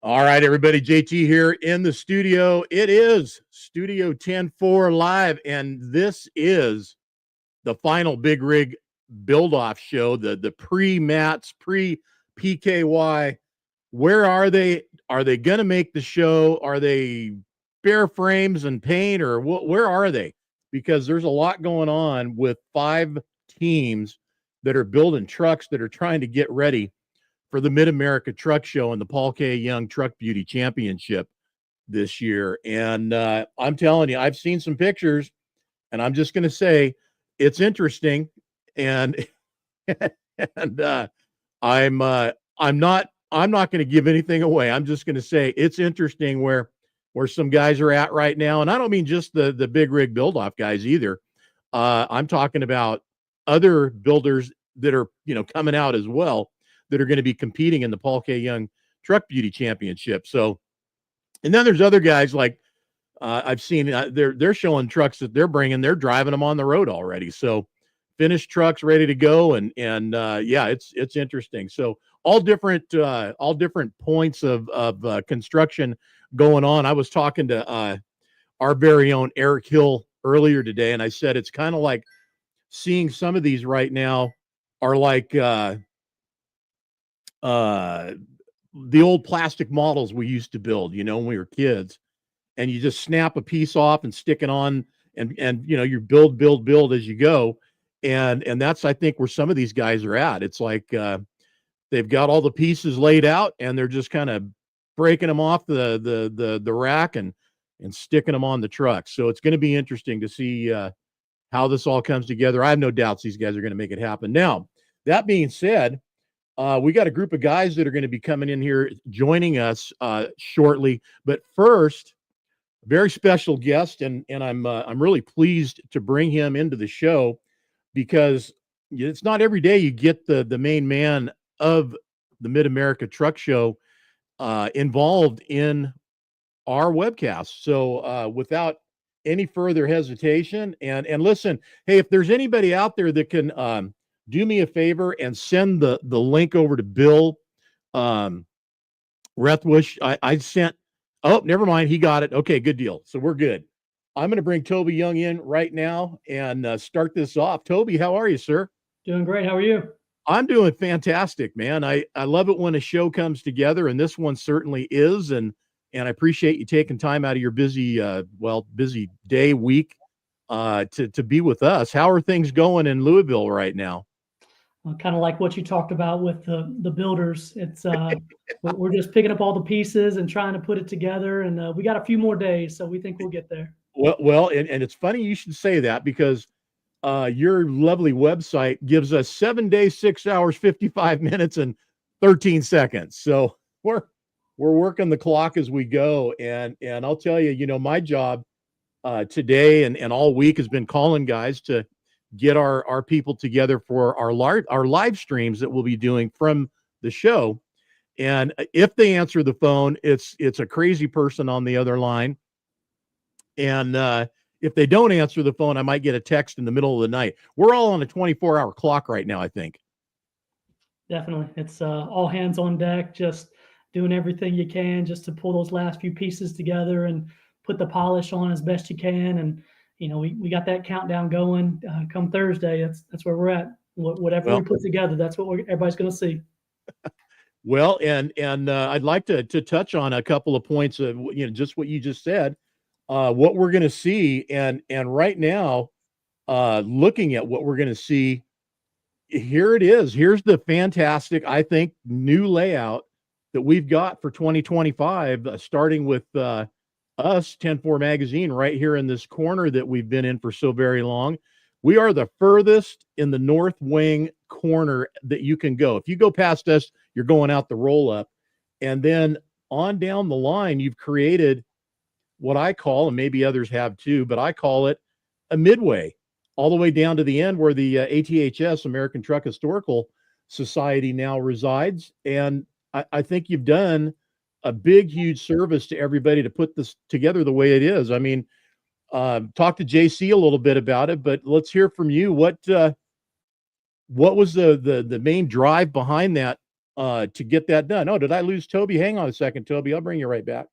All right, everybody. JT here in the studio. It is Studio 10-4 live, and this is the final Big Rig build-off show, the pre-mats, pre-PKY. Where are they? Are they going to make the show? Are they bare frames and paint, or where are they? Because there's a lot going on with 5 teams that are building trucks that are trying to get ready for the Mid-America Truck Show and the Paul K. Young Truck Beauty Championship this year. And I'm telling you, I've seen some pictures, and I'm just going to say it's interesting. And and I'm not going to give anything away. I'm just going to say it's interesting where some guys are at right now. And I don't mean just the big rig build off guys either. I'm talking about other builders that are coming out as well, that are going to be competing in the Paul K. Young Truck Beauty Championship. So, and then there's other guys like I've seen they're showing trucks that they're bringing, they're driving them on the road already. So, finished trucks ready to go, and yeah, it's interesting. So, all different points of construction going on. I was talking to our very own Eric Hill earlier today, and I said it's kind of like seeing some of these right now are like the old plastic models we used to build, when we were kids, and you just snap a piece off and stick it on, and you build as you go. And that's, I think, where some of these guys are at. It's like they've got all the pieces laid out, and they're just kind of breaking them off the rack and sticking them on the truck. So it's going to be interesting to see how this all comes together. I have no doubts these guys are going to make it happen. Now, that being said, we got a group of guys that are going to be coming in here, joining us shortly. But first, a very special guest, and I'm really pleased to bring him into the show, because it's not every day you get the main man of the Mid-America Truck Show involved in our webcast. So without any further hesitation, and listen, hey, if there's anybody out there that can do me a favor and send the link over to Bill Rethwisch. I sent, oh, never mind. He got it. Okay, good deal. So we're good. I'm going to bring Toby Young in right now and start this off. Toby, how are you, sir? Doing great. How are you? I'm doing fantastic, man. I love it when a show comes together, and this one certainly is. And I appreciate you taking time out of your busy day, week, to be with us. How are things going in Louisville right now? Kind of like what you talked about with the builders. It's we're just picking up all the pieces and trying to put it together, and we got a few more days, so we think we'll get there. Well, and it's funny you should say that, because your lovely website gives us 7 days, 6 hours, 55 minutes, and 13 seconds. So we're working the clock as we go, and I'll tell you, my job today and all week has been calling guys to get our people together for our live streams that we'll be doing from the show. And if they answer the phone, it's a crazy person on the other line. And if they don't answer the phone, I might get a text in the middle of the night. We're all on a 24-hour clock right now, I think. Definitely. It's all hands on deck, just doing everything you can just to pull those last few pieces together and put the polish on as best you can. And we got that countdown going. Come Thursday, that's where we're at. Whatever we put together, that's what everybody's going to see. Well, and I'd like to touch on a couple of points of just what you just said, what we're going to see, and right now, looking at what we're going to see, here it is. Here's the fantastic, I think, new layout that we've got for 2025, starting with us, 10-4 Magazine, right here in this corner that we've been in for so very long. We are the furthest in the north wing corner that you can go. If you go past us, you're going out the roll up. And then on down the line, you've created what I call, and maybe others have too, but I call it a midway, all the way down to the end where the ATHS, American Truck Historical Society, now resides. And I think you've done a big, huge service to everybody to put this together the way it is. I mean, talk to JC a little bit about it, but let's hear from you. What was the main drive behind that to get that done. Oh, did I lose Toby? Hang on a second, Toby. I'll bring you right back.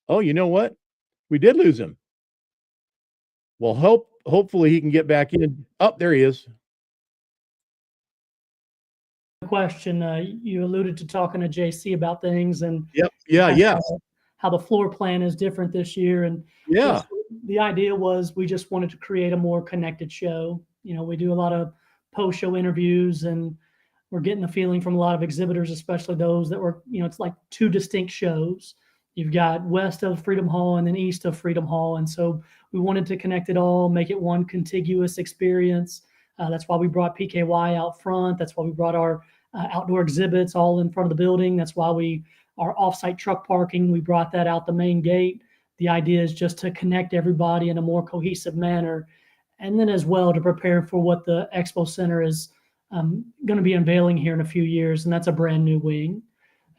Oh, you know what? We did lose him. Well, hopefully he can get back in. Oh, there he is. Question. You alluded to talking to JC about things, and Yep. Yeah. how the floor plan is different this year. And Yeah. the idea was we just wanted to create a more connected show. We do a lot of post-show interviews, and we're getting the feeling from a lot of exhibitors, especially those that were, it's like two distinct shows. You've got west of Freedom Hall and then east of Freedom Hall. And so we wanted to connect it all, make it one contiguous experience. That's why we brought PKY out front. That's why we brought our outdoor exhibits all in front of the building. That's why our offsite truck parking, we brought that out the main gate. The idea is just to connect everybody in a more cohesive manner. And then as well to prepare for what the Expo Center is going to be unveiling here in a few years. And that's a brand new wing.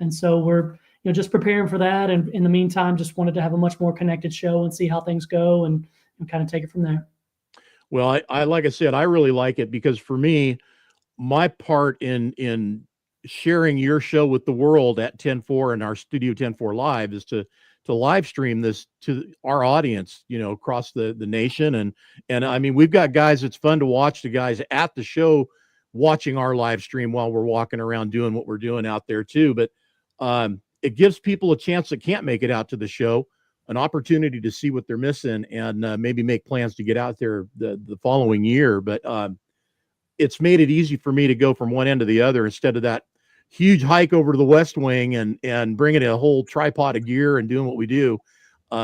And so we're just preparing for that. And in the meantime, just wanted to have a much more connected show and see how things go and kind of take it from there. Well, I like I said, I really like it because for me, my part in sharing your show with the world at 10-4 and our Studio 10-4 Live is to live stream this to our audience, across the nation. And I mean, we've got guys, it's fun to watch the guys at the show watching our live stream while we're walking around doing what we're doing out there too. But it gives people a chance that can't make it out to the show, an opportunity to see what they're missing and maybe make plans to get out there the following year. But it's made it easy for me to go from one end to the other instead of that huge hike over to the West Wing and bringing a whole tripod of gear and doing what we do.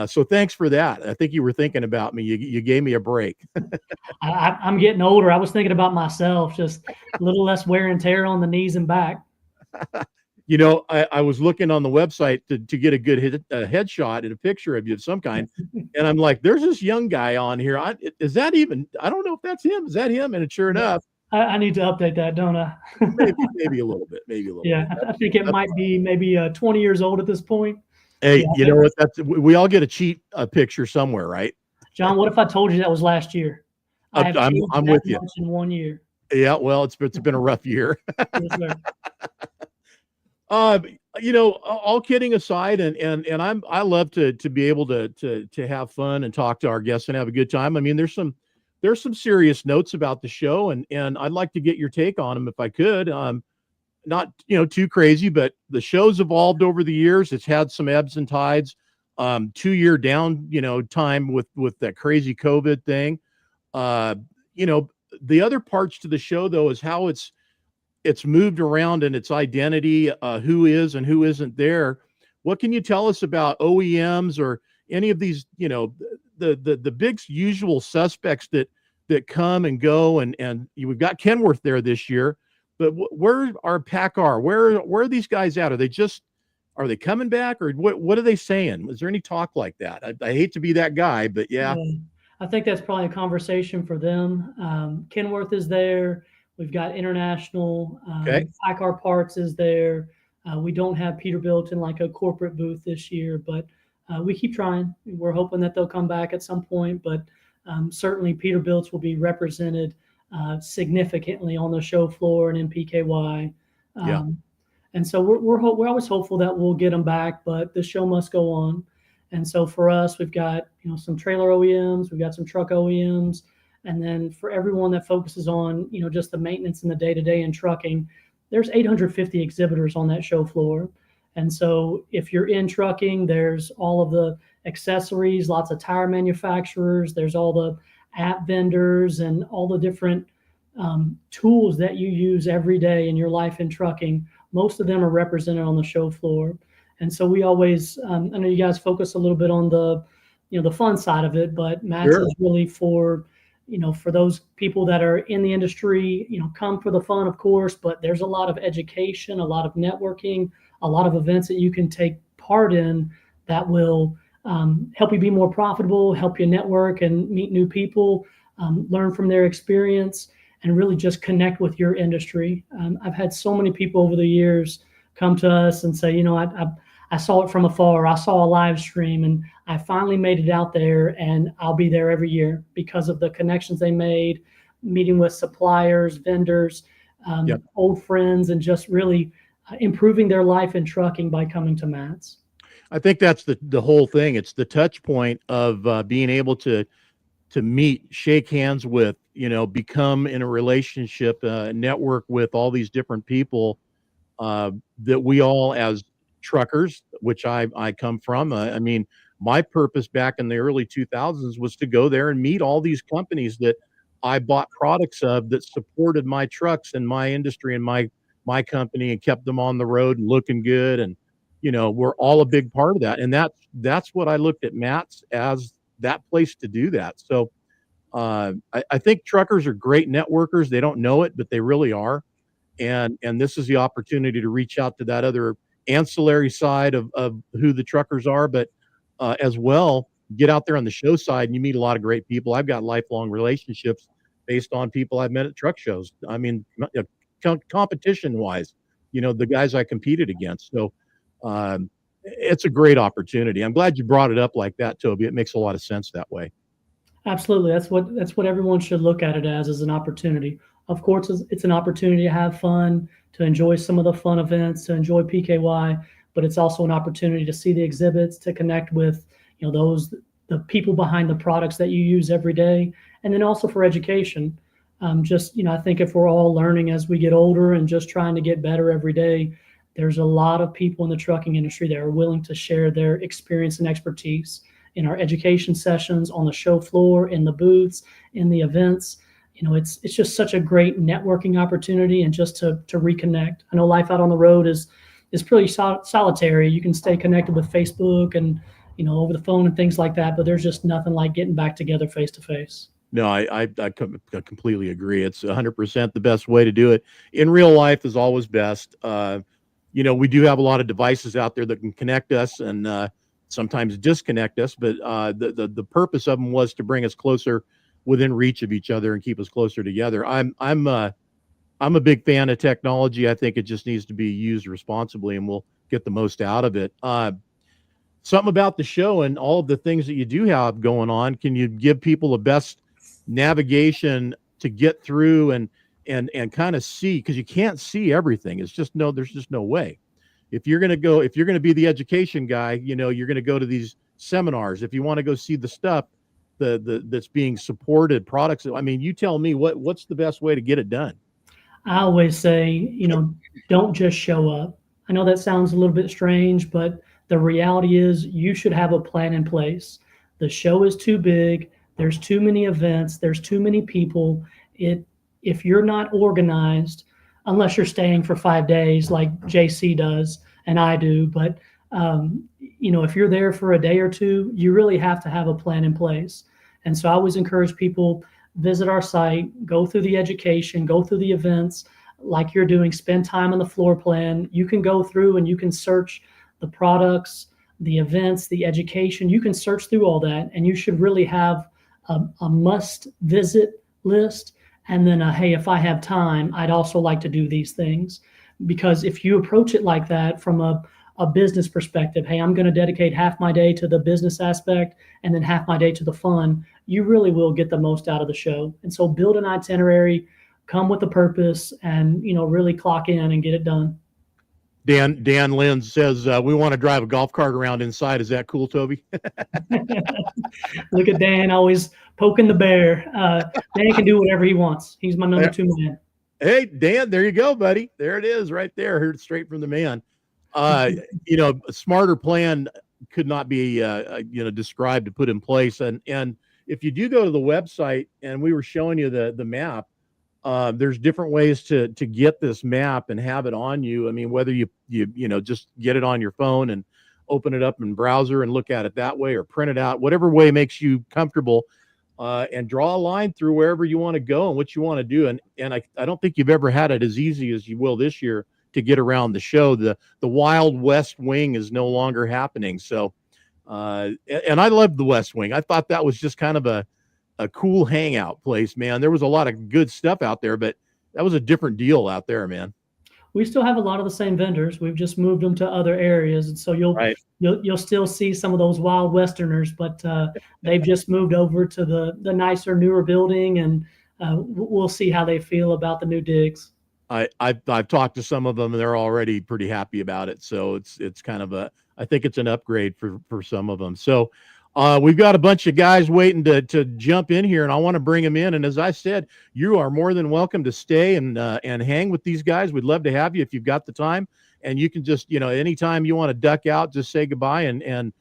So thanks for that. I think you were thinking about me. You gave me a break. I'm getting older. I was thinking about myself, just a little less wear and tear on the knees and back. I was looking on the website to get a good headshot and a picture of you of some kind. And I'm like, there's this young guy on here. Is that even, I don't know if that's him. Is that him? And sure enough. I need to update that, don't I? maybe a little bit, Yeah, I think it might be maybe 20 years old at this point. Hey, you know what? We all get a cheat picture somewhere, right? John, what if I told you that was last year? I'm with you. In 1 year. Yeah, well, it's been a rough year. Yes, sir. All kidding aside, and I love to be able to have fun and talk to our guests and have a good time. I mean, there's some serious notes about the show, and I'd like to get your take on them if I could. Not too crazy, but the show's evolved over the years. It's had some ebbs and tides. 2-year down time with that crazy COVID thing. The other parts to the show though is how it's moved around in its identity, who is and who isn't there. What can you tell us about OEMs or any of these, the big usual suspects that come and go, and we've got Kenworth there this year, but where are PACCAR? Where are these guys at? Are they coming back, or what are they saying? Is there any talk like that? I hate to be that guy, but yeah. I think that's probably a conversation for them. Kenworth is there. We've got International. PACCAR Parts is there. We don't have Peterbilt in like a corporate booth this year, but we keep trying. We're hoping that they'll come back at some point, but certainly Peterbilts will be represented significantly on the show floor and in PKY. And so we're always hopeful that we'll get them back, but the show must go on. And so for us, we've got some trailer OEMs, we've got some truck OEMs, and then for everyone that focuses on just the maintenance and the day-to-day in trucking, there's 850 exhibitors on that show floor. And so if you're in trucking, there's all of the accessories, lots of tire manufacturers, there's all the app vendors and all the different tools that you use every day in your life in trucking. Most of them are represented on the show floor. And so we always, I know you guys focus a little bit on the, the fun side of it, but Matt's is really for, for those people that are in the industry, come for the fun, of course, but there's a lot of education, a lot of networking, a lot of events that you can take part in that will help you be more profitable, help you network and meet new people, learn from their experience, and really just connect with your industry. I've had so many people over the years come to us and say, I saw it from afar. I saw a live stream and I finally made it out there, and I'll be there every year because of the connections they made, meeting with suppliers, vendors, old friends, and just really improving their life in trucking by coming to Matt's. I think that's the whole thing. It's the touch point of being able to meet, shake hands with, become in a relationship, network with all these different people that we all, as truckers, which I come from. I mean, my purpose back in the early 2000s was to go there and meet all these companies that I bought products of that supported my trucks and my industry and my company and kept them on the road and looking good. And we're all a big part of that. And that's what I looked at Matt's as, that place to do that. So I think truckers are great networkers. They don't know it, but they really are. And this is the opportunity to reach out to that other ancillary side of who the truckers are, but as well, get out there on the show side and you meet a lot of great people. I've got lifelong relationships based on people I've met at truck shows. I mean, competition wise, the guys I competed against. So it's a great opportunity. I'm glad you brought it up like that, Toby. It makes a lot of sense that way. Absolutely. That's what everyone should look at it as an opportunity. Of course, it's an opportunity to have fun, to enjoy some of the fun events, to enjoy PKY, but it's also an opportunity to see the exhibits, to connect with, the people behind the products that you use every day, and then also for education. I think if we're all learning as we get older and just trying to get better every day, there's a lot of people in the trucking industry that are willing to share their experience and expertise in our education sessions, on the show floor, in the booths, in the events. It's just such a great networking opportunity, and just to reconnect. I know life out on the road is pretty solitary. You can stay connected with Facebook and over the phone and things like that, but there's just nothing like getting back together face to face. No, I completely agree. It's 100% the best way to do it. In real life is always best. We do have a lot of devices out there that can connect us and sometimes disconnect us, but the purpose of them was to bring us closer, within reach of each other, and keep us closer together. I'm a big fan of technology. I think it just needs to be used responsibly, and we'll get the most out of it. Something about the show and all of the things that you do have going on. Can you give people the best navigation to get through and kind of see, because you can't see everything. There's just no way. If you're going to be the education guy, you're going to go to these seminars. If you want to go see the stuff that's being supported, products, I mean, you tell me what's the best way to get it done. I always say, don't just show up. I know that sounds a little bit strange, but the reality is you should have a plan in place. The show is too big. There's too many events. There's too many people. If you're not organized, unless you're staying for 5 days like JC does and I do, but if you're there for a day or two, you really have to have a plan in place. And so I always encourage people, visit our site, go through the education, go through the events like you're doing, spend time on the floor plan. You can go through and you can search the products, the events, the education. You can search through all that, and you should really have a must visit list. And then hey, if I have time, I'd also like to do these things. Because if you approach it like that from a business perspective, hey, I'm going to dedicate half my day to the business aspect and then half my day to the fun, you really will get the most out of the show. And so build an itinerary, come with a purpose, and really clock in and get it done. Dan Lynn says we want to drive a golf cart around inside. Is that cool, Toby? Look at Dan, always poking the bear. Dan can do whatever he wants. He's my number 2 man. Hey, Dan, there you go, buddy. There it is right there. Heard it straight from the man. A smarter plan could not be, described to put in place. And if you do go to the website, and we were showing you the map, there's different ways to get this map and have it on you. I mean, whether you just get it on your phone and open it up in browser and look at it that way, or print it out, whatever way makes you comfortable, and draw a line through wherever you want to go and what you want to do. And I don't think you've ever had it as easy as you will this year to get around the show. The Wild West Wing is no longer happening. So, and I loved the West Wing. I thought that was just kind of a cool hangout place, man. There was a lot of good stuff out there, but that was a different deal out there, man. We still have a lot of the same vendors. We've just moved them to other areas, and so you'll still see some of those Wild Westerners, but they've just moved over to the nicer, newer building, and we'll see how they feel about the new digs. I've talked to some of them and they're already pretty happy about it. So it's kind of I think it's an upgrade for some of them. So we've got a bunch of guys waiting to jump in here, and I want to bring them in. And as I said, you are more than welcome to stay and hang with these guys. We'd love to have you if you've got the time. And you can just, anytime you want to duck out, just say goodbye and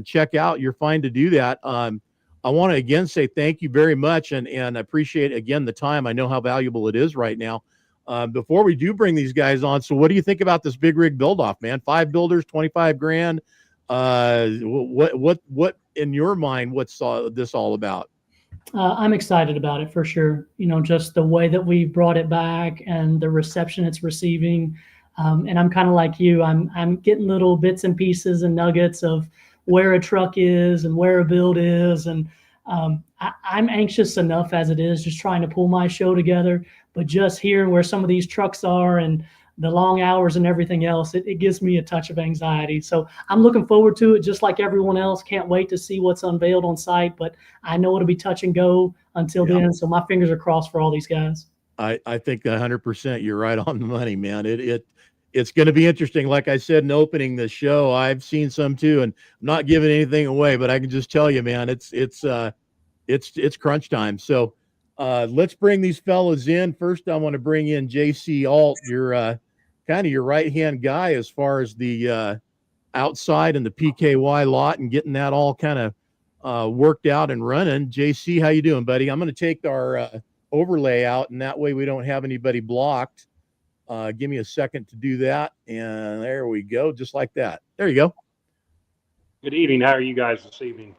check out. You're fine to do that. I want to again say thank you very much and appreciate again the time. I know how valuable it is right now. Before we do bring these guys on, so what do you think about this big rig build off, man? 5 builders, 25 grand. What in your mind, what's this all about? I'm excited about it for sure. Just the way that we brought it back and the reception it's receiving. And I'm kind of like you. I'm getting little bits and pieces and nuggets of where a truck is and where a build is, and I'm anxious enough as it is, just trying to pull my show together. But just hearing where some of these trucks are and the long hours and everything else, it gives me a touch of anxiety. So I'm looking forward to it, just like everyone else. Can't wait to see what's unveiled on site, but I know it'll be touch and go until then. So my fingers are crossed for all these guys. I think 100% you're right on the money, man. It's going to be interesting. Like I said in opening the show, I've seen some too, and I'm not giving anything away, but I can just tell you, man, it's crunch time. So let's bring these fellas in. First, I want to bring in JC Alt. You're kind of your right-hand guy as far as the outside and the PKY lot and getting that all kind of worked out and running. JC, how you doing, buddy? I'm going to take our overlay out, and that way we don't have anybody blocked. Give me a second to do that, and there we go, just like that. There you go. Good evening. How are you guys this evening?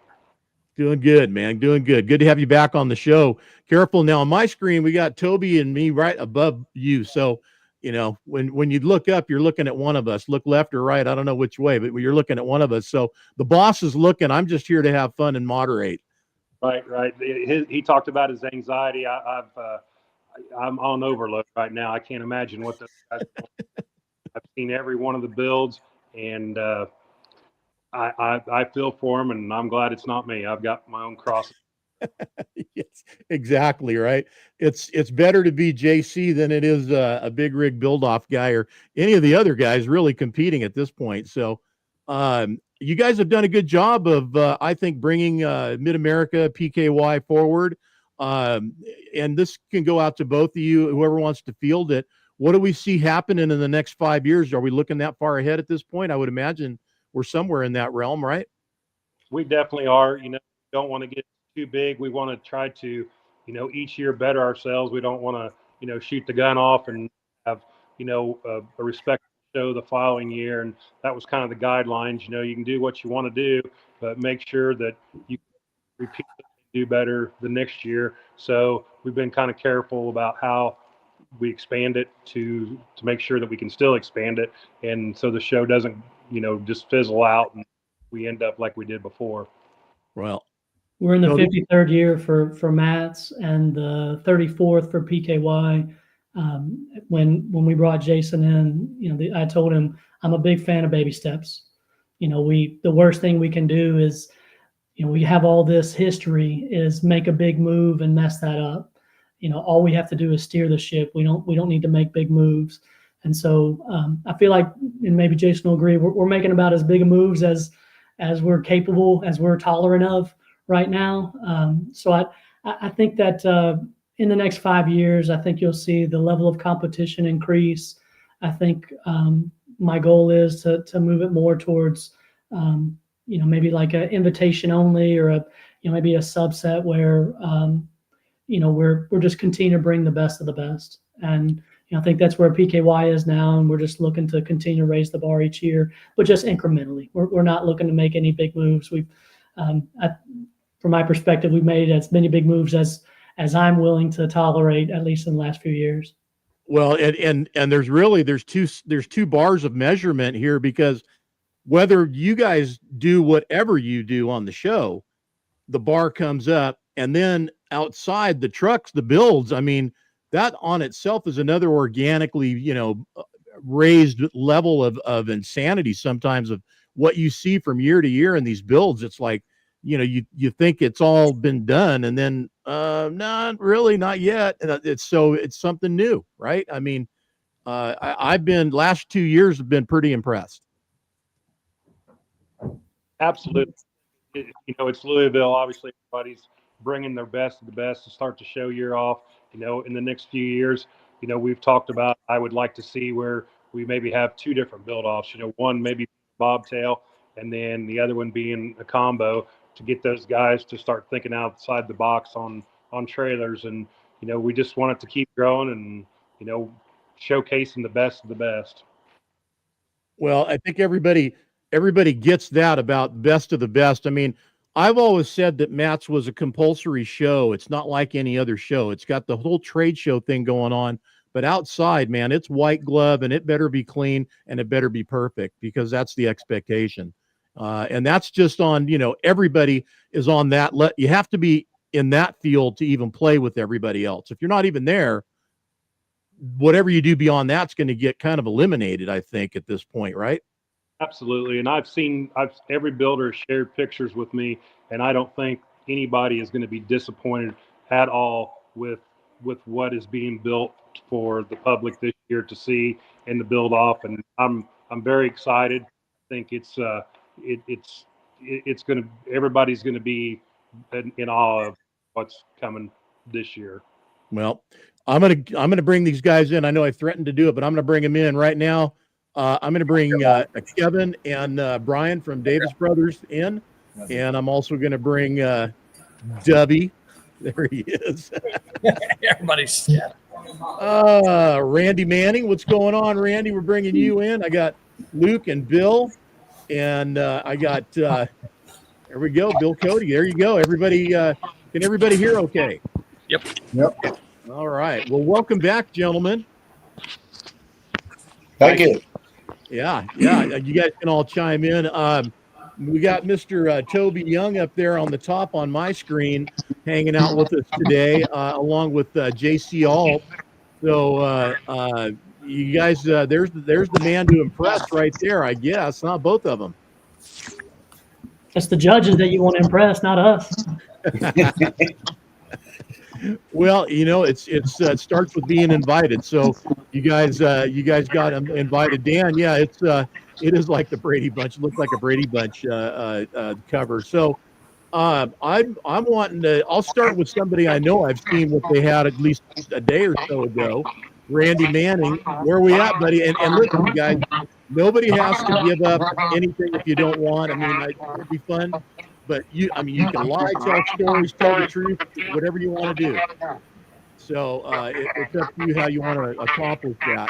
Doing good, man. Doing good. Good to have you back on the show. Careful now. On my screen, we got Toby and me right above you. So, when you look up, you're looking at one of us. Look left or right. I don't know which way, but you're looking at one of us. So the boss is looking. I'm just here to have fun and moderate. Right. He talked about his anxiety. I'm on overload right now. I can't imagine what those guys are doing. I've seen every one of the builds, and I feel for them, and I'm glad it's not me. I've got my own cross. Yes, exactly right. It's better to be JC than it is a big rig build off guy or any of the other guys really competing at this point. So you guys have done a good job of I think bringing Mid America PKY forward. And this can go out to both of you, whoever wants to field it. What do we see happening in the next 5 years? Are we looking that far ahead at this point? I would imagine we're somewhere in that realm, right? We definitely are. Don't want to get too big. We want to try to, each year better ourselves. We don't want to, shoot the gun off and have, a respectful show the following year. And that was kind of the guidelines. You can do what you want to do, but make sure that you repeat do better the next year. So we've been kind of careful about how we expand it to make sure that we can still expand it, and so the show doesn't just fizzle out and we end up like we did before. Well, we're in the 53rd year for Matt's and the 34th for PKY. When we brought Jason in, I told him I'm a big fan of baby steps. The worst thing we can do is we have all this history is make a big move and mess that up. All we have to do is steer the ship. We don't need to make big moves. And so I feel like, and maybe Jason will agree, we're making about as big a moves as we're capable, as we're tolerant of right now. So I think that in the next 5 years, I think you'll see the level of competition increase. I think my goal is to move it more towards maybe like an invitation only or maybe a subset where, we're just continuing to bring the best of the best. And, I think that's where PKY is now. And we're just looking to continue to raise the bar each year, but just incrementally. We're not looking to make any big moves. From my perspective, we've made as many big moves as I'm willing to tolerate, at least in the last few years. Well, and there's two bars of measurement here, because whether you guys do whatever you do on the show, the bar comes up, and then outside the trucks, the builds, I mean, that on itself is another organically, raised level of insanity sometimes of what you see from year to year in these builds. It's like, you think it's all been done, and then not really, not yet. And it's something new, right? I mean, I've been last 2 years have been pretty impressed. Absolutely. It's Louisville. Obviously, everybody's bringing their best of the best to start the show year off. In the next few years, we've talked about, I would like to see where we maybe have two different build offs, one maybe bobtail and then the other one being a combo, to get those guys to start thinking outside the box on trailers. And, we just want it to keep growing and, showcasing the best of the best. Well, I think everybody gets that about best of the best. I mean, I've always said that Matt's was a compulsory show. It's not like any other show. It's got the whole trade show thing going on, but outside, man, it's white glove, and it better be clean and it better be perfect, because that's the expectation. And that's just on, everybody is on that. You have to be in that field to even play with everybody else. If you're not even there, whatever you do beyond that's going to get kind of eliminated, I think, at this point, right? Absolutely. And every builder shared pictures with me, and I don't think anybody is going to be disappointed at all with what is being built for the public this year to see in the build off. And I'm very excited. I think everybody's going to be in awe of what's coming this year. Well, I'm gonna bring these guys in. I know I threatened to do it, but I'm gonna bring them in right now. I'm gonna bring Kevin and Brian from Davis Brothers in, and I'm also gonna bring Dubby. There he is. Everybody's Randy Manning. What's going on, Randy? We're bringing you in. I got Luke and Bill, and I got there we go, Bill Cody. There you go. Everybody, can everybody hear okay? Yep. All right. Well, welcome back, gentlemen. Thank you. Yeah. You guys can all chime in. We got Mr. Toby Young up there on the top on my screen, hanging out with us today, along with JC Alt. So you guys, there's the man to impress right there, I guess. Huh? Both of them. It's the judges that you want to impress, not us. Well, it starts with being invited. So you guys got invited. Dan, yeah, it is like the Brady Bunch. It looks like a Brady Bunch cover. So I'm wanting to. I'll start with somebody I know I've seen what they had at least a day or so ago. Randy Manning, where are we at, buddy? And listen, you guys, nobody has to give up anything if you don't want. I mean, it'll be fun. But you can lie, tell stories, tell the truth, whatever you want to do. So it's up to you how you want to accomplish that.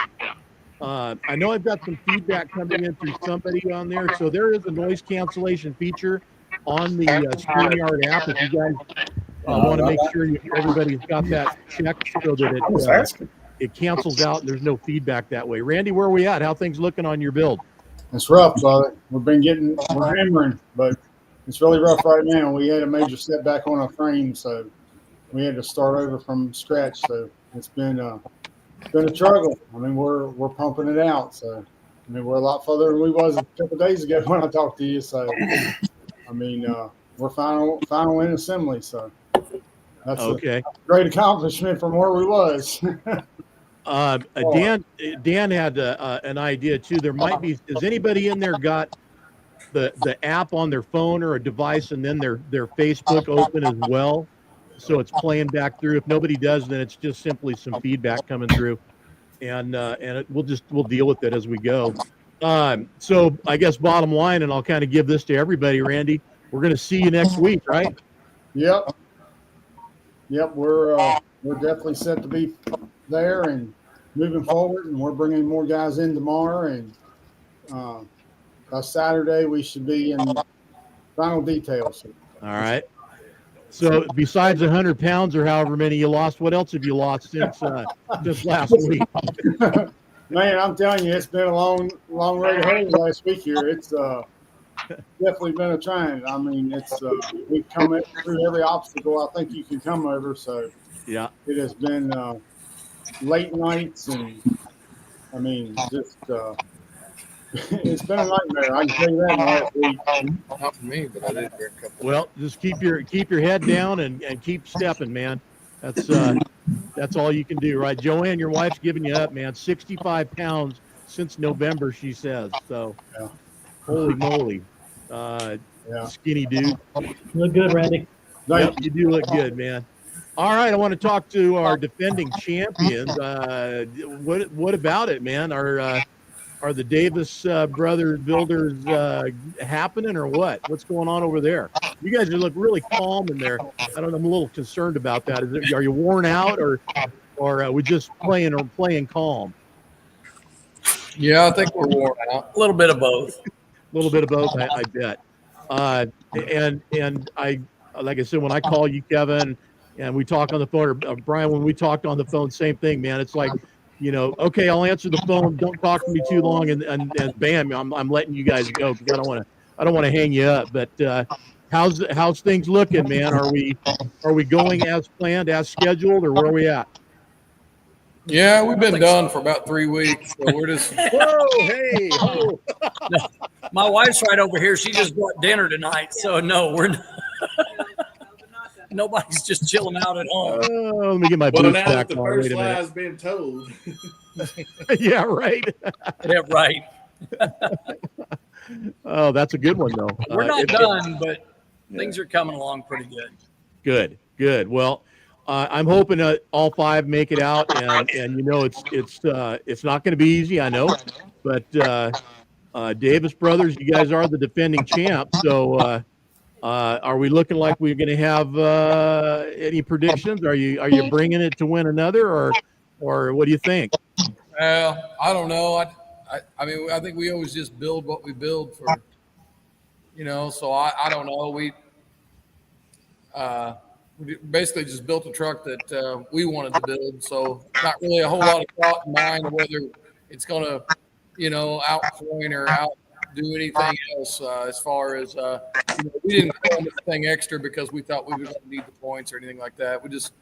I know I've got some feedback coming in through somebody on there. So there is a noise cancellation feature on the StreamYard app. If you guys want to make sure everybody's got that checked so that it cancels out and there's no feedback that way. Randy, where are we at? How things looking on your build? It's rough, brother. We're hammering, but it's really rough right now. We had a major setback on our frame, so we had to start over from scratch. So it's been a struggle. I mean, we're pumping it out. So I mean, we're a lot further than we was a couple of days ago when I talked to you. So I mean, we're final in assembly. So that's okay. a great accomplishment from where we was. Dan had an idea too. There might be. Has anybody in there got the app on their phone or a device, and then their Facebook open as well, so it's playing back through? If nobody does, then it's just simply some feedback coming through, and we'll deal with it as we go. So I guess bottom line, and I'll kind of give this to everybody, Randy, we're going to see you next week, right? Yep. We're definitely set to be there and moving forward, and we're bringing more guys in tomorrow, and by Saturday, we should be in final details. All right. So besides 100 pounds or however many you lost, what else have you lost since last week? Man, I'm telling you, it's been a long road home last week here. It's definitely been a trying. I mean, we've come through every obstacle I think you can come over. So yeah, it has been late nights, and I mean, just it's been a nightmare. I can tell you that last week. Not for me, but I did hear a couple. Well, just keep your head down and keep stepping, man. That's That's all you can do, right? Joanne, your wife's giving you up, man. 65 pounds since November, she says. So, Yeah. holy moly. Skinny dude. You look good, Randy. Yep, you do look good, man. All right, I want to talk to our defending champions. What about it, man? Are the Davis brothers builders happening or what? What's going on over there? You guys look really calm in there. I don't know. I'm a little concerned about that. Are you worn out or are we just playing calm? Yeah, I think we're worn out. A little bit of both. A little bit of both, I bet. And I, like I said, when I call you, Kevin, and we talk on the phone, or Brian, when we talked on the phone, same thing, man. It's like, okay, I'll answer the phone. Don't talk to me too long, and bam, I'm letting you guys go because I don't want to hang you up. But how's things looking, man? Are we going as planned, as scheduled, or where are we at? Yeah, we've been done for about 3 weeks, so we're just. Whoa, hey, ho. No, my wife's right over here. She just bought dinner tonight, so no, we're not. Nobody's just chilling out at home. Let me get my boots now back that the on. first Wait a lie minute. has been told. Yeah, right. Yeah, right. Oh, that's a good one, though. We're not done, but things are coming along pretty good. Good. Well, I'm hoping all 5 make it out, and it's not going to be easy, I know, but Davis brothers, you guys are the defending champs, so are we looking like we're going to have any predictions? Are you bringing it to win another, or what do you think? Well, I don't know. I mean, I think we always just build what we build for, so I don't know. We basically just built a truck that we wanted to build. So not really a whole lot of thought in mind of whether it's going to, outpoint or outdo anything else as far as, we didn't throw anything extra because we thought we were going to need the points or anything like that. We just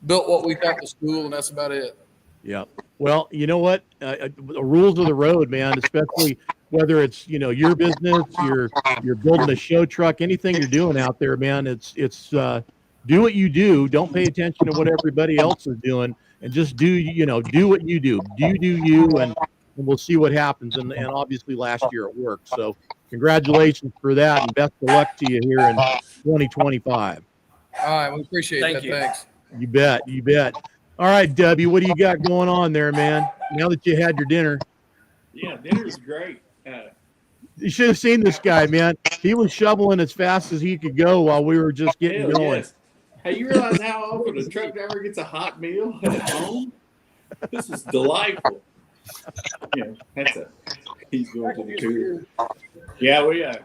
built what we thought was cool, and that's about it. Yeah. Well, you know what? The rules of the road, man, especially whether it's, your business, you're building a show truck, anything you're doing out there, man, it's do what you do. Don't pay attention to what everybody else is doing, and just do what you do. Do you, and we'll see what happens. And obviously last year it worked. So congratulations for that, and best of luck to you here in 2025. All right. We appreciate Thank that. you. Thanks. You bet. All right, Debbie, what do you got going on there, man? Now that you had your dinner. Yeah, dinner's great. You should have seen this guy, man. He was shoveling as fast as he could go while we were just getting Hell going. yes. Hey, you realize how often a truck driver gets a hot meal at home? This is delightful. Yeah, he's going to the tour. Yeah,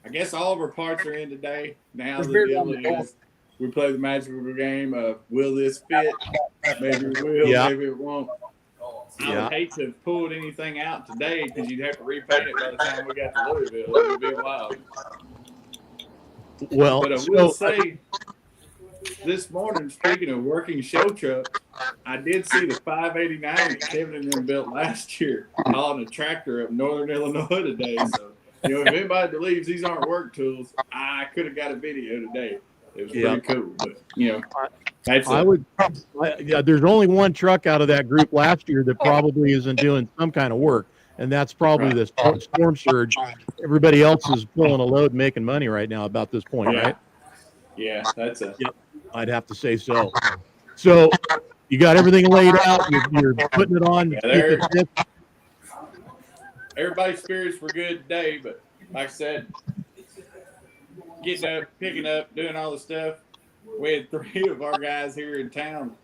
I guess all of our parts are in today. Now the deal is we play the magical game of will this fit? Maybe it will, maybe it won't. I would hate to have pulled anything out today because you'd have to repaint it by the time we got to Louisville. It would be wild. Well, but I will say, this morning, speaking of working show trucks, I did see the 589 that Kevin and them built last year hauling a tractor up Northern Illinois today. So, if anybody believes these aren't work tools, I could have got a video today. It was pretty cool. But, there's only one truck out of that group last year that probably isn't doing some kind of work, and that's probably this storm surge. Everybody else is pulling a load and making money right now about this point, right? Yeah, that's it. Yep, I'd have to say so. So you got everything laid out. You're putting it on. Yeah, everybody's spirits were good today, but like I said, getting up, picking up, doing all the stuff. We had 3 of our guys here in town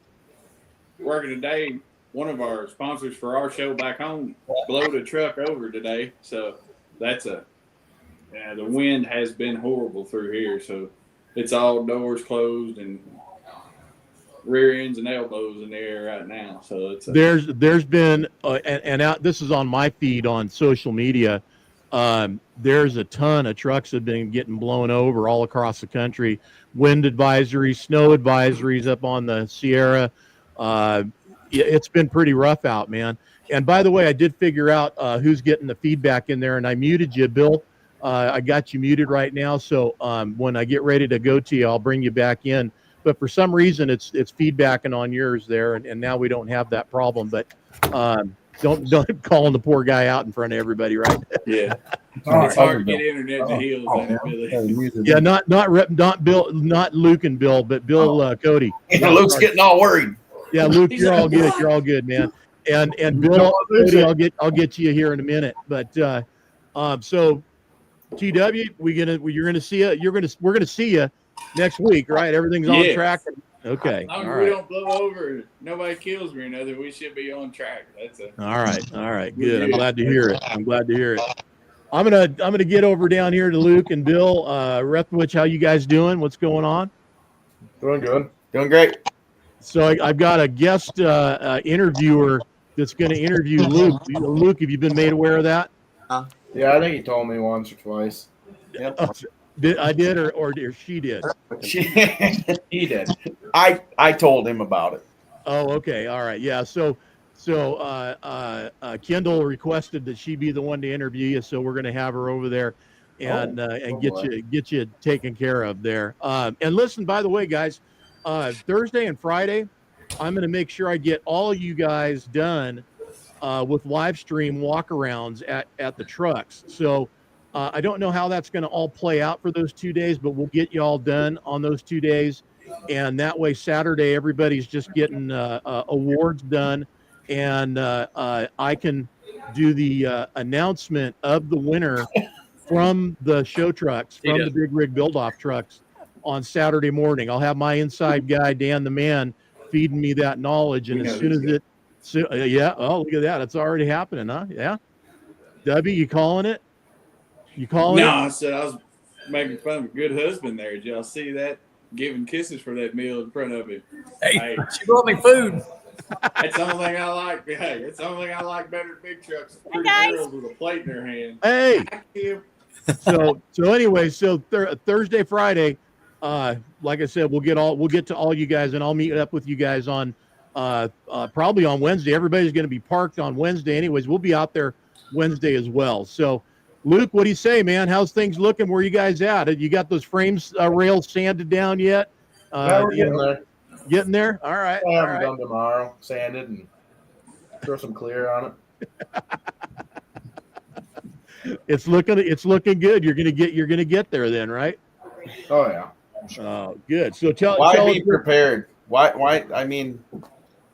working today. One of our sponsors for our show back home blowed a truck over today. So that's the wind has been horrible through here. So it's all doors closed and rear ends and elbows in the air right now. So it's there's been this is on my feed on social media. There's a ton of trucks that have been getting blown over all across the country. Wind advisories, snow advisories up on the Sierra. It's been pretty rough out, man. And by the way, I did figure out who's getting the feedback in there, and I muted you, Bill. I got you muted right now, so when I get ready to go to you, I'll bring you back in. but for some reason it's feedbacking on yours there, and now we don't have that problem. But don't calling the poor guy out in front of everybody, right? Yeah. All It's right. hard to get internet to heels out, Billy. Yeah, not Bill, not Luke and Bill, but Bill Cody. Yeah, Luke's getting all worried. Yeah, Luke, He's you're like, all good. "What?" You're all good, man. And You Bill, don't lose Cody, it. I'll get to you here in a minute. But so TW, we're gonna see you next week, right? Everything's on Yes. track. Okay. As long All as we right. don't blow over, nobody kills me or nothing, we should be on track. That's a All right. We're Good. I'm good. glad to hear it. I'm gonna get over down here to Luke and Bill. Rethwisch, how you guys doing? What's going on? Doing good. Doing great. So I've got a guest interviewer that's going to interview Luke. Luke, have you been made aware of that? Yeah, I think he told me once or twice. Yep. I did, or she did? He did. I told him about it. Oh, okay. All right. Yeah. So Kendall requested that she be the one to interview you, so we're going to have her over there and get you taken care of there. And listen, by the way, guys, Thursday and Friday, I'm going to make sure I get all of you guys done with live stream walkarounds at the trucks. So I don't know how that's going to all play out for those 2 days, but we'll get you all done on those 2 days. And that way, Saturday, everybody's just getting awards done. And I can do the announcement of the winner from the show trucks, from the Big Rig Build-Off trucks on Saturday morning. I'll have my inside guy, Dan the Man, feeding me that knowledge. And as soon as look at that. It's already happening, huh? Yeah. W, you calling it? You calling No, it? I said I was making fun of a good husband there. Did y'all see that? Giving kisses for that meal in front of him. Hey, she brought me food. That's the only thing I like. Hey, it's the only thing I like better than big trucks. Pretty girls with a plate in their hand. Hey. Kim. So anyway, Thursday, Friday, like I said, we'll get to all you guys, and I'll meet up with you guys on probably on Wednesday. Everybody's going to be parked on Wednesday anyways. We'll be out there Wednesday as well. So Luke, what do you say, man? How's things looking? Where you guys at? Have you got those frames rails sanded down yet? We're getting there. Getting there? All right. I'll have all them right. done tomorrow, sanded, and throw some clear on it. It's looking good. You're gonna get there then, right? Oh yeah. Oh, good. So tell Be prepared. Why? I mean,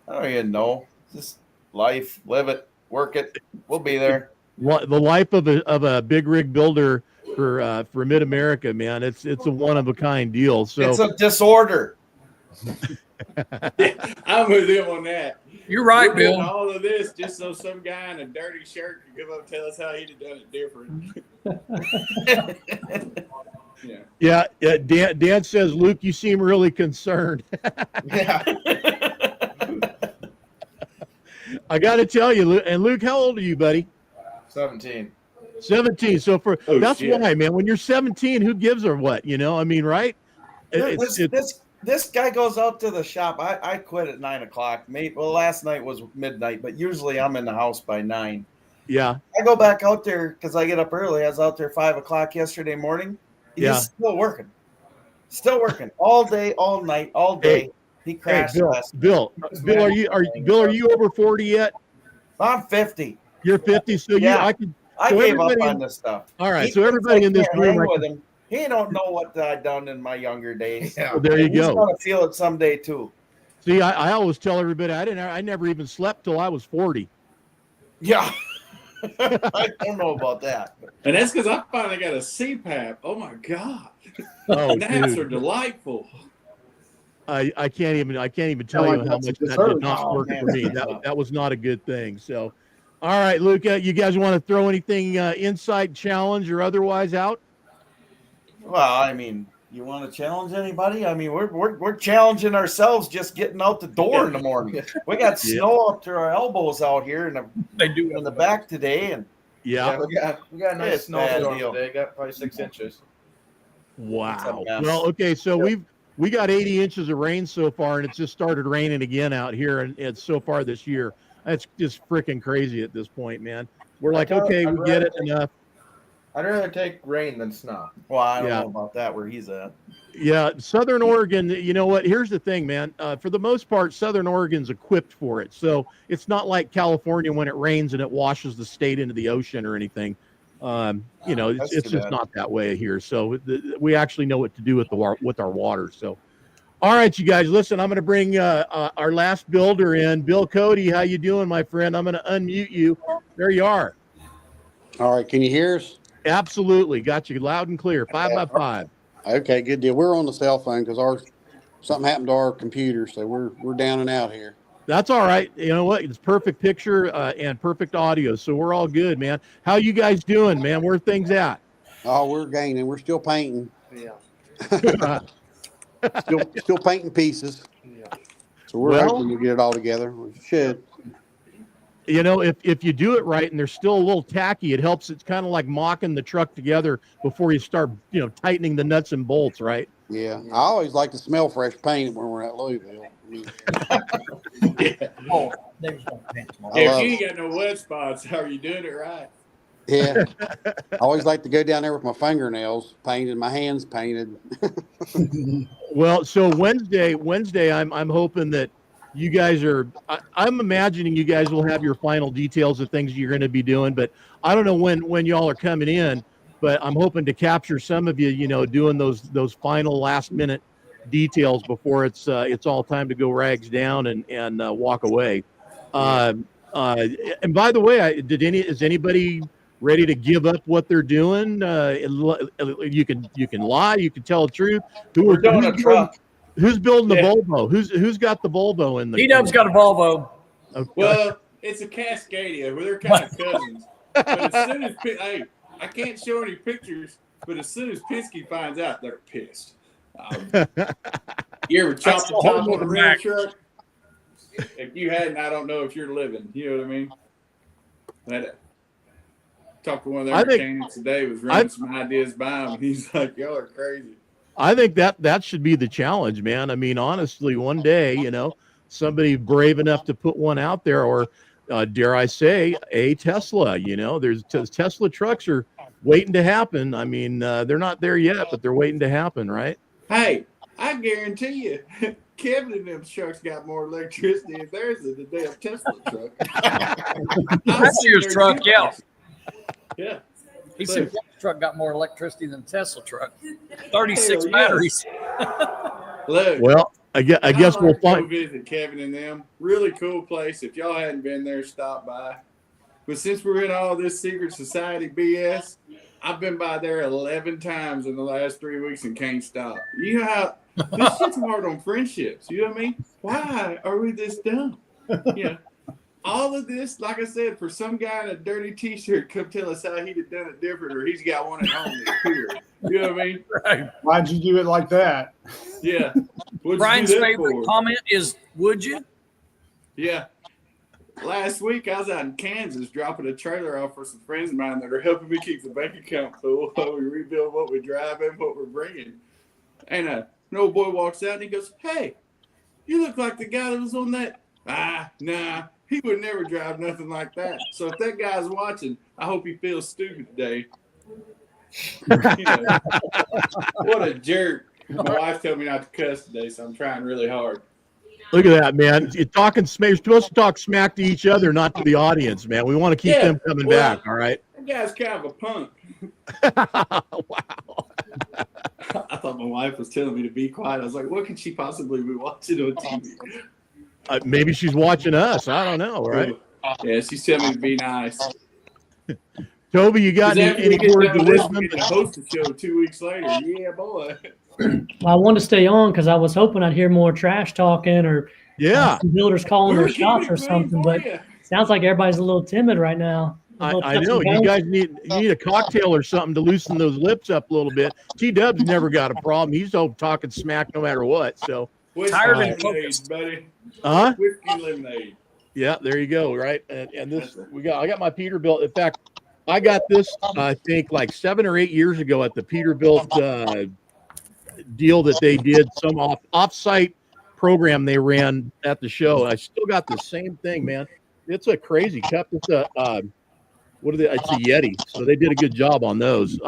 I don't even know. Just life, live it, work it. We'll be there. The life of a big rig builder for Mid America, man. It's a one of a kind deal. So It's a disorder. I'm with him on that. You're right, We're doing Bill. all of this just so some guy in a dirty shirt can come up and tell us how he'd have done it different. Yeah. Yeah. Dan says, Luke, you seem really concerned. Yeah. I got to tell you, Luke, how old are you, buddy? 17. 17. So that's shit. why, man. When you're 17, who gives or what? I mean, right? This guy goes out to the shop. I quit at 9 o'clock. Well, last night was midnight, but usually I'm in the house by 9. Yeah. I go back out there because I get up early. I was out there 5 o'clock yesterday morning. He's still working all day, all night, all day. Hey, he crashed. Bill, are you over 40 yet? I'm 50. You're 50. So I gave up everybody on this stuff. All right. So everybody in this room, with him. He don't know what I've done in my younger days. Yeah. Well, there you go. He's gonna feel it someday too. See, I always tell everybody I never even slept till I was 40. Yeah. I don't know about that. And that's because I finally got a CPAP. Oh my God. Oh, naps dude. are delightful. I can't even tell you how much that did not work for me. That was not a good thing. So, all right, Luke, you guys want to throw anything inside challenge or otherwise out? Well, I mean, you want to challenge anybody? I mean, we're challenging ourselves just getting out the door in the morning. We got snow up to our elbows out here in the back today, and we got a nice snowstorm today. Got probably 6 inches. Wow. Well, okay, so we got 80 inches of rain so far, and it's just started raining again out here, and it's so far this year. It's just freaking crazy at this point, man. We're like, okay, we get it enough. I'd rather take rain than snow. Well, I don't Yeah. know about that where he's at. Yeah, Southern Oregon, you know what? Here's the thing, man. For the most part, Southern Oregon's equipped for it. So it's not like California when it rains and it washes the state into the ocean or anything. You know, That's it's too just bad. not that way here. So we actually know what to do with our water. So, all right, you guys, listen, I'm going to bring our last builder in. Bill Cody, how you doing, my friend? I'm going to unmute you. There you are. All right, can you hear us? Absolutely. Got you loud and clear. 5x5. Okay, good deal. We're on the cell phone because something happened to our computer, so we're down and out here. That's all right. You know what? It's perfect picture and perfect audio, so we're all good, man. How you guys doing, man? Where are things at? Oh, we're gaining. We're still painting. Yeah. Still painting pieces. Yeah. So we're Well- hoping to get it all together. We should. You know, if you do it right and they're still a little tacky, it helps. It's kind of like mocking the truck together before you start, you know, tightening the nuts and bolts, right? Yeah. I always like to smell fresh paint when we're at Louisville. I mean, Oh, they just don't paint tomorrow. I If love you it. ain't got no wet spots, how are you doing it right? Yeah. I always like to go down there with my fingernails painted, my hands painted. Well, so Wednesday, I'm hoping that you guys are. I'm imagining you guys will have your final details of things you're going to be doing, but I don't know when y'all are coming in. But I'm hoping to capture some of you, you know, doing those final last minute details before it's all time to go rags down and walk away. And by the way, is anybody ready to give up what they're doing? You can lie, you can tell the truth. We're doing a truck. Who's building the Yeah. Volvo? Who's got the Volvo in the? T-Dub's got a Volvo. Okay. Well, it's a Cascadia. Well, they're kind of cousins. But as soon as hey, I can't show any pictures, but as soon as Penske finds out, they're pissed. You ever chopped the top on a real truck? If you hadn't, I don't know if you're living. You know what I mean? Talked to one of their mechanics today. Was running some ideas by him, and he's like, "Y'all are crazy." I think that should be the challenge, man. I mean, honestly, one day, you know, somebody brave enough to put one out there, or dare I say, a Tesla. You know, there's Tesla trucks are waiting to happen. I mean, they're not there yet, but they're waiting to happen, right? Hey, I guarantee you, Kevin and them trucks got more electricity in theirs than the damn Tesla truck. That's your truck, yeah. Yeah. He said his truck got more electricity than Tesla truck. 36 Hell yes. batteries. Look, Well, I guess we'll go find. visit Kevin and them. Really cool place. If y'all hadn't been there, stop by. But since we're in all this secret society BS, I've been by there 11 times in the last 3 weeks and can't stop. You know how this shit's hard on friendships. You know what I mean? Why are we this dumb? Yeah. All of this, like I said, for some guy in a dirty T-shirt, come tell us how he'd have done it different, or he's got one at home that's clear. You know what I mean? Right. Why'd you do it like that? Yeah. What'd you Brian's do that favorite for? comment is, would you? Yeah. Last week, I was out in Kansas dropping a trailer off for some friends of mine that are helping me keep the bank account full while we rebuild what we drive and what we're bringing. And an old boy walks out and he goes, "Hey, you look like the guy that was on that." Nah, he would never drive nothing like that. So if that guy's watching, I hope he feels stupid today. You know, what a jerk. My wife told me not to cuss today, so I'm trying really hard. Look at that, man. You're talking smack. You're supposed to talk smack to each other, not to the audience, man. We want to keep them coming back. All right. That guy's kind of a punk. Wow. I thought my wife was telling me to be quiet. I was like, what could she possibly be watching on TV? Maybe she's watching us. I don't know. Right. Yeah, she's telling me to be nice. Toby, you got any words of wisdom? We can host the show 2 weeks later. Yeah, boy. Well, I wanted to stay on because I was hoping I'd hear more trash talking or some builders calling We their were shots keeping or it clean something. for But you. sounds like everybody's a little timid right now. I know you guys need a cocktail or something to loosen those lips up a little bit. T-Dub's never got a problem. He's talking smack no matter what. So Whiskey Tired and lemonade, focused. buddy. huh? Whiskey lemonade. Yeah, there you go. Right. And this I got my Peterbilt. In fact, I got this I think like 7 or 8 years ago at the Peterbilt deal that they did, some off-site program they ran at the show. I still got the same thing, man. It's a crazy cup. It's a what are they? It's a Yeti. So they did a good job on those.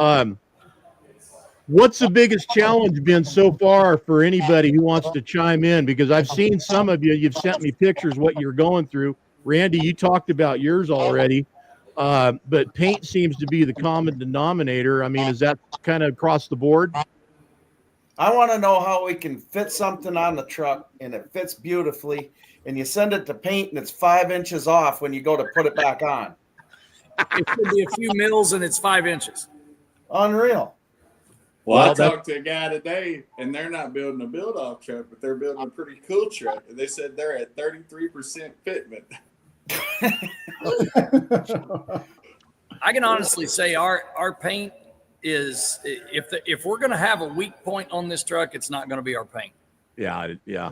What's the biggest challenge been so far for anybody who wants to chime in? Because I've seen some of you, you've sent me pictures what you're going through. Randy, you talked about yours already, but paint seems to be the common denominator. I mean, is that kind of across the board? I want to know how we can fit something on the truck and it fits beautifully, and you send it to paint and it's 5 inches off when you go to put it back on. It could be a few mils and it's 5 inches. Unreal. Well, I talked to a guy today, and they're not building a build-off truck, but they're building a pretty cool truck. And they said they're at 33% fitment. I can honestly say our paint is, if we're going to have a weak point on this truck, it's not going to be our paint. Yeah.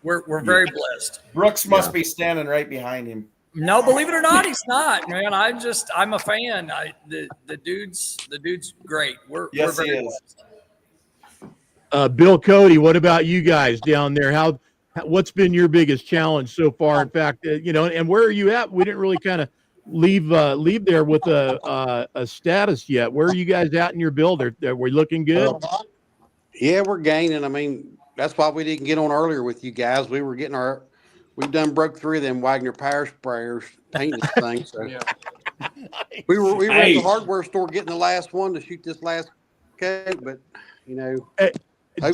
We're very blessed. Brooks must be standing right behind him. No, believe it or not, he's not, man. I'm a fan. The dude's great. We're very blessed. Bill Cody, what about you guys down there? What's been your biggest challenge so far? In fact, and where are you at? We didn't really kind of leave there with a status yet. Where are you guys at in your build? Are we looking good? Yeah, we're gaining. I mean, that's why we didn't get on earlier with you guys. We were getting we've done broke 3 of them Wagner power sprayers painting this thing. So we were at the hardware store getting the last one to shoot this last coat, but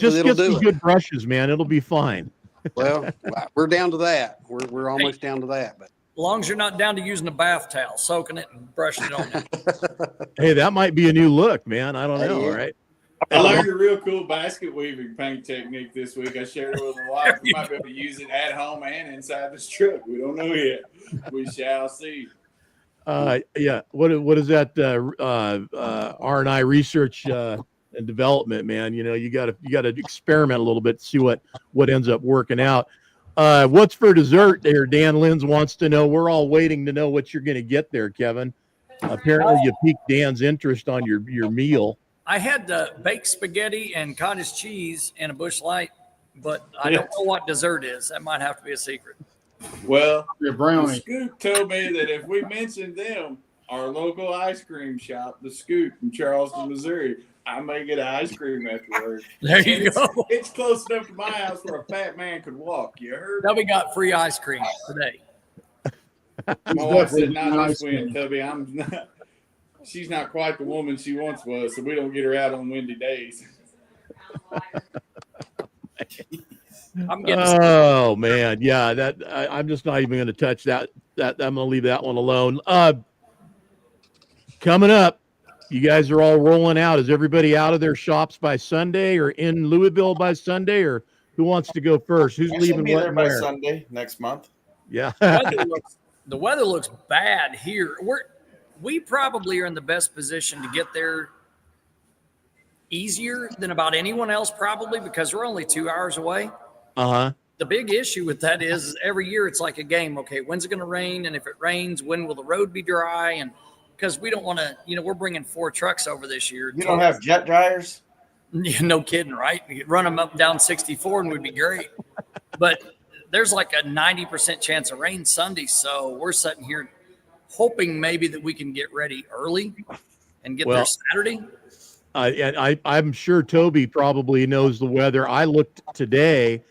just get some good brushes, man. It'll be fine. Well, we're down to that. We're almost down to that, but. As long as you're not down to using a bath towel, soaking it and brushing it on there. Hey, that might be a new look, man. I don't know, right? I learned a real cool basket weaving paint technique this week. I shared it with my wife. We might be able to use it at home and inside this truck. We don't know yet. We shall see. Yeah. What is that? R&I research and development, man. You got to experiment a little bit to see what ends up working out. What's for dessert there? Dan Linz wants to know. We're all waiting to know what you're going to get there, Kevin. Apparently, you piqued Dan's interest on your meal. I had baked spaghetti and cottage cheese and a Busch Light, but I don't know what dessert is. That might have to be a secret. Well, Your brownie. the Scoop told me that if we mentioned them, our local ice cream shop, the Scoop in Charleston, Missouri, I may get an ice cream afterwards. There you go. It's close enough to my house where a fat man could walk. You heard? Now we got free ice cream today. My wife said, "Not this wind, Toby. I'm not." She's not quite the woman she once was, so we don't get her out on windy days. Oh man, yeah. I'm just not even going to touch that. I'm going to leave that one alone. Coming up, you guys are all rolling out. Is everybody out of their shops by Sunday, or in Louisville by Sunday, or who wants to go first? Who's leaving what and by where? Sunday next month. Yeah. The weather looks bad here. We probably are in the best position to get there easier than about anyone else, probably because we're only 2 hours away. Uh-huh. The big issue with that is every year it's like a game. Okay, when's it going to rain? And if it rains, when will the road be dry? And because we don't want to, we're bringing 4 trucks over this year. You don't have jet dryers? No kidding, right? You could run them up down 64 and we'd be great. But there's like a 90% chance of rain Sunday. So we're sitting here hoping maybe that we can get ready early and get there Saturday. And I'm sure Toby probably knows the weather. I looked today.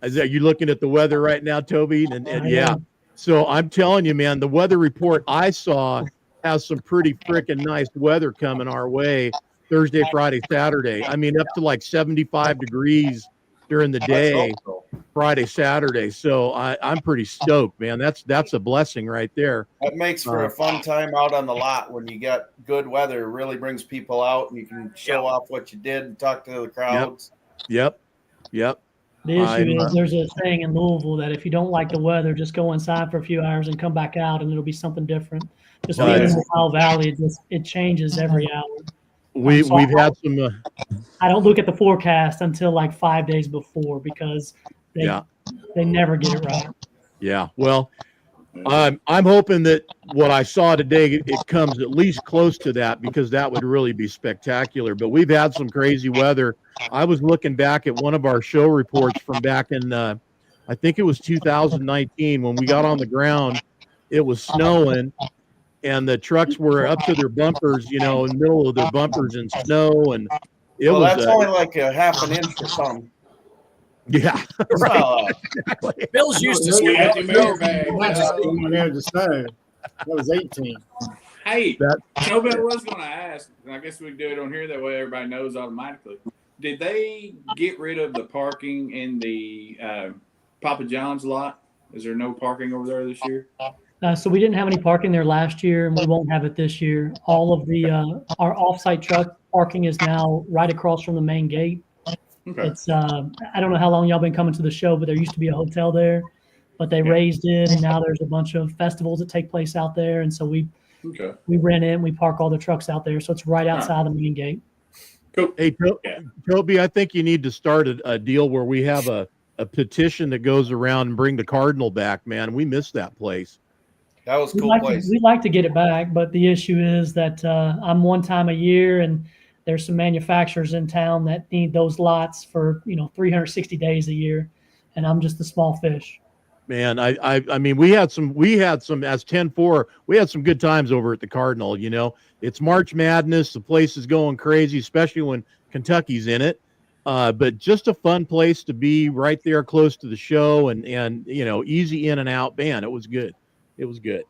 Are you looking at the weather right now, Toby? And yeah. So I'm telling you, man, the weather report I saw has some pretty freaking nice weather coming our way Thursday, Friday, Saturday. I mean, up to like 75 degrees during the day, Friday, Saturday. So I'm pretty stoked, man. That's a blessing right there. That makes for a fun time out on the lot when you got good weather. It really brings people out and you can show off what you did and talk to the crowds. Yep. The issue is there's a saying in Louisville that if you don't like the weather, just go inside for a few hours and come back out and it'll be something different. Just being in the Ohio Valley, it changes every hour. We've had some. I don't look at the forecast until like 5 days before because they never get it right. Yeah. Well, I'm hoping that what I saw today, it comes at least close to that because that would really be spectacular. But we've had some crazy weather. I was looking back at one of our show reports from back in, I think it was 2019 when we got on the ground. It was snowing. and the trucks were up to their bumpers, in the middle of their bumpers in snow, and it Well, was that's only like a half an inch or something. yeah. It's Right. not a lot. Exactly. Bill's used to sweep. Empty mirror bag. When we had the snow, that was 18. Hey, That- nobody was going to ask. And I guess we can do it on here. That way everybody knows automatically. Did they get rid of the parking in the Papa John's lot? Is there no parking over there this year? So we didn't have any parking there last year, and we won't have it this year. All of the our offsite truck parking is now right across from the main gate. Okay. It's I don't know how long y'all been coming to the show, but there used to be a hotel there, but they raised it, and now there's a bunch of festivals that take place out there, and so we rent in, we park all the trucks out there, so it's right outside the main gate. Cool. Hey, Toby, I think you need to start a deal where we have a petition that goes around and bring the Cardinal back, man. We missed that place. That was a We'd cool like place. we'd like to get it back, but the issue is that I'm one time a year, and there's some manufacturers in town that need those lots for 360 days a year, and I'm just a small fish. Man, I mean, we had some as 10-4, we had some good times over at the Cardinal. It's March Madness, the place is going crazy, especially when Kentucky's in it. But just a fun place to be, right there close to the show, and easy in and out. Man, it was good. It was good.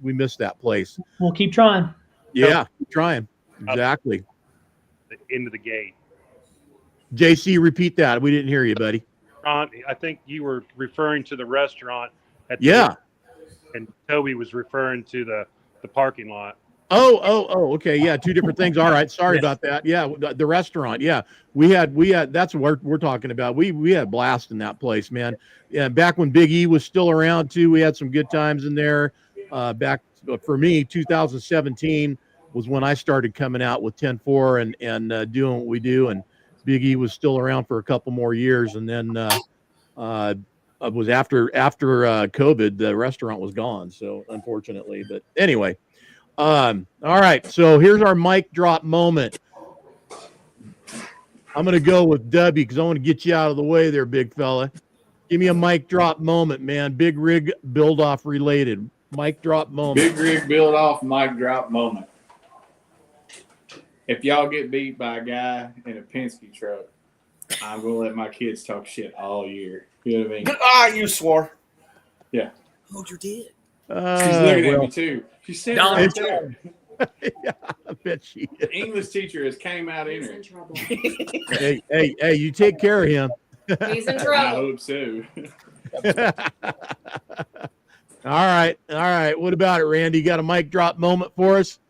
We missed that place. We'll keep trying. Yeah, keep trying. Exactly. The end of the gate. JC, repeat that. We didn't hear you, buddy. Ron, I think you were referring to the restaurant at the Yeah. and Toby was referring to the parking lot. Oh, okay. Yeah, two different things. All right. Sorry about that. Yeah, the restaurant. Yeah, we had that's what we're talking about. We had a blast in that place, man. Yeah, back when Big E was still around too, we had some good times in there. Back for me, 2017 was when I started coming out with 10-4 and doing what we do. And Big E was still around for a couple more years, and then it was after COVID, the restaurant was gone. So unfortunately, but anyway. All right, so here's our mic drop moment. I'm going to go with Dubby because I want to get you out of the way there, big fella. Give me a mic drop moment, man. Big rig build off related. Mic drop moment. Big rig build off, mic drop moment. If y'all get beat by a guy in a Penske truck, I'm going to let my kids talk shit all year. You know what I mean? You swore. Yeah. Oh, you did. She's looking at me too. She's sitting right there. Yeah, I bet she is. The English teacher has came out in her. Hey, you take care of him. He's in I trouble. hope so. All right. What about it, Randy? You got a mic drop moment for us?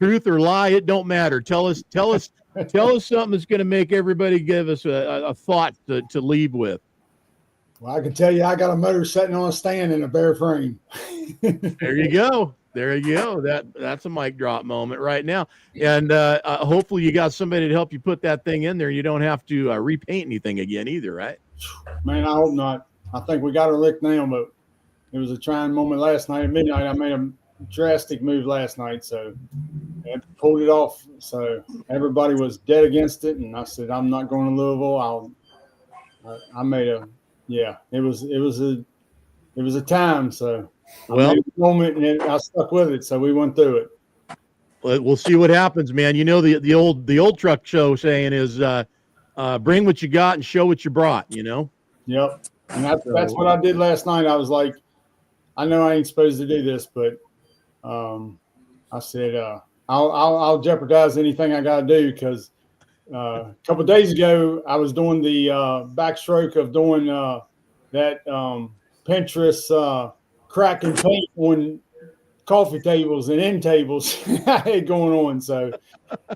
Truth or lie, it don't matter. Tell us something that's going to make everybody give us a thought to leave with. Well, I can tell you, I got a motor sitting on a stand in a bare frame. There you go. That's a mic drop moment right now. And hopefully you got somebody to help you put that thing in there. You don't have to repaint anything again either, right? Man, I hope not. I think we got her licked now, but it was a trying moment last night at midnight. I made a drastic move last night, so I pulled it off. So everybody was dead against it, and I said, I'm not going to Louisville. I made a it was a time. So well, I made a moment, and I stuck with it. So we went through it. We'll see what happens, man. The old truck show saying is bring what you got and show what you brought. Yep, and that's what I did last night. I was like, I know I ain't supposed to do this, but I said I'll jeopardize anything I got to do because a couple of days ago I was doing the backstroke of doing that Pinterest crack and paint on coffee tables and end tables I had going on. So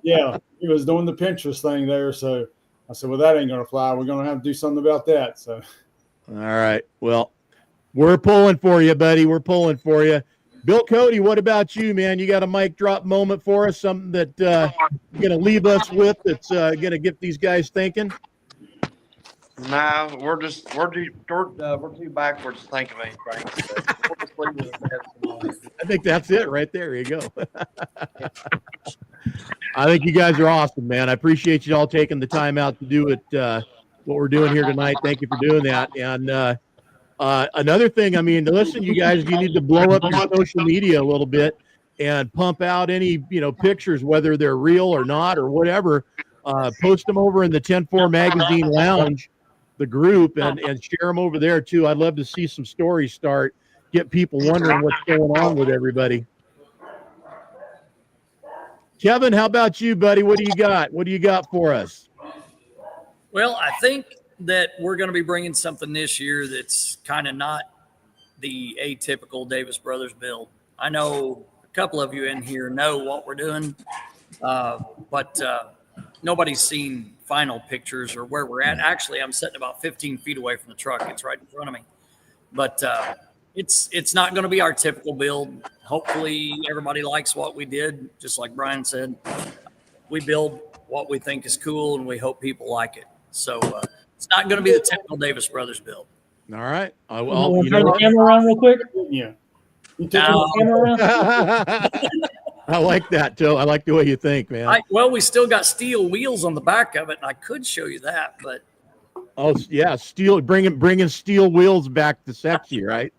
yeah, he was doing the Pinterest thing there. So I said, well, that ain't going to fly. We're going to have to do something about that. So. All right. Well, we're pulling for you, buddy. We're pulling for you. Bill Cody, what about you, man? You got a mic drop moment for us? Something that you're going to leave us with that's going to get these guys thinking? Nah, we're too backwards to think of anything. So I think that's it right there. You go. I think you guys are awesome, man. I appreciate you all taking the time out to do it. What we're doing here tonight. Thank you for doing that. And Another thing, I mean, listen, you guys, you need to blow up your social media a little bit and pump out any, pictures, whether they're real or not or whatever. Post them over in the 10-4 Magazine Lounge, the group, and share them over there too. I'd love to see some stories start, get people wondering what's going on with everybody. Kevin, how about you, buddy? What do you got? What do you got for us? Well, I think that we're going to be bringing something this year that's kind of not the atypical Davis Brothers build. I know a couple of you in here know what we're doing, but nobody's seen final pictures or where we're at. Actually, I'm sitting about 15 feet away from the truck. It's right in front of me. But it's not going to be our typical build. Hopefully, everybody likes what we did. Just like Brian said, we build what we think is cool, and we hope people like it. So it's not going to be the typical Davis Brothers build. All right. Turn the camera around real quick. Yeah. You take the camera around. I like that, Joe. I like the way you think, man. Well, we still got steel wheels on the back of it, and I could show you that, but oh yeah, steel bringing steel wheels back to sexy, right?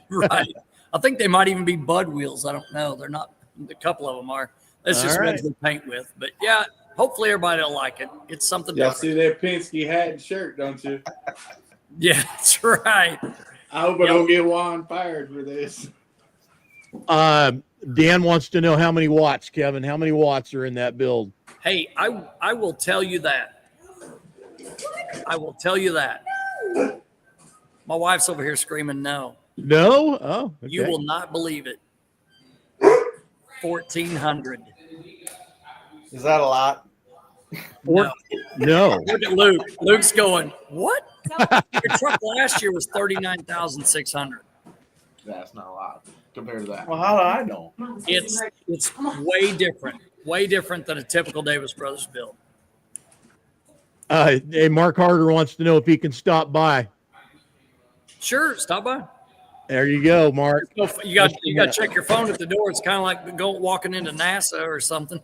right. I think they might even be Bud wheels. I don't know. They're not. A couple of them are. That's just ones we paint with. But yeah, hopefully everybody will like it. It's something. Y'all different. see that Penske hat and shirt, don't you? Yeah, that's right. I hope I don't get Juan fired for this. Dan wants to know how many watts, Kevin. How many watts are in that build? Hey, I will tell you that. I will tell you that. My wife's over here screaming no. No? Oh, okay. You will not believe it. 1,400. Is that a lot? No. Look at Luke. Luke's going, what? Your truck last year was 39,600. That's not a lot compared to that. Well, how do I know? It's way different than a typical Davis Brothers build. Hey, Mark Harder wants to know if he can stop by. Sure, stop by. There you go, Mark. You got to check your phone at the door. It's kind of like walking into NASA or something.